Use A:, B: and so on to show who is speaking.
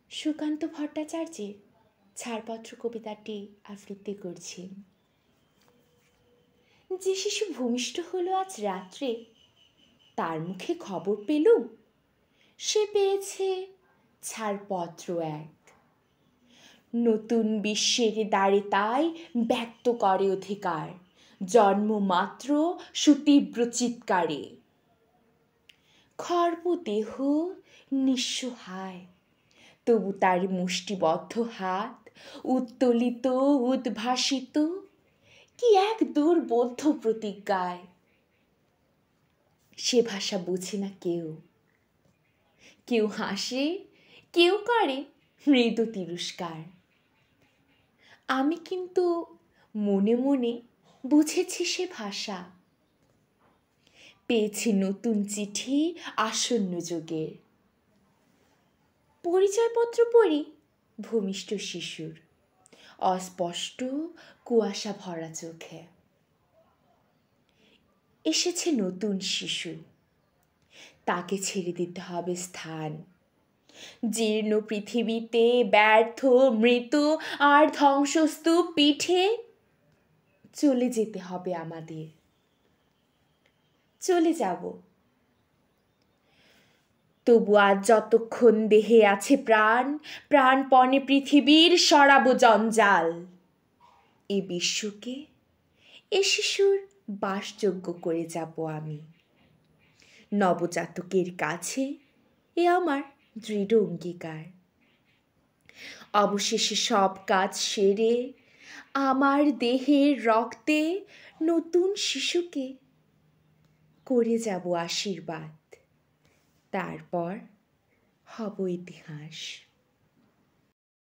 A: সুকান্ত ভট্টাচার্যের ছাড়পত্র কবিতাটি আবৃত্তি করছি। যে শিশু ভূমিষ্ঠ হলো আজ রাত্রে, তার মুখে খবর পেলুম সে পেয়েছে ছাড়পত্র এক। নতুন বিশ্বের দ্বারে তাই ব্যক্ত করে অধিকার, জন্মমাত্র সুতীব্র চিৎকারে। খর্ব দেহ নিঃসহায়, তবু তার মুষ্টিবদ্ধ হাত উত্তোলিত উদ্ভাসিত কি এক দুর্বোধ্য প্রতিজ্ঞায়। সে ভাষা বোঝে না কেউ, কেউ হাসে, কেউ করে মৃদু তিরস্কার। আমি কিন্তু মনে মনে বুঝেছি সে ভাষা। পেয়েছি নতুন চিঠি আসন্ন যুগের। পরিচয়পত্র পড়ি ভূমিষ্ঠ শিশুর, অস্পষ্ট কুয়াশা ভরা চোখে। এসেছে নতুন শিশু, তাকে ছেড়ে দিতে হবে স্থান। জীর্ণ পৃথিবীতে ব্যর্থ মৃত আর ধ্বংসস্তূপ পিঠে চলে যেতে হবে আমাদের। চলে যাব, তবু আজ যতক্ষণ দেহে আছে প্রাণ, প্রাণপণে পৃথিবীর সরাবো জঞ্জাল। এ বিশ্বকে এ শিশুর বাসযোগ্য করে যাব আমি। নবজাতকের কাছে এ আমার দৃঢ় অঙ্গীকার। অবশেষে সব কাজ সেরে আমার দেহের রক্তে নতুন শিশুকে করে যাব আশীর্বাদ। তারপর হব ইতিহাস।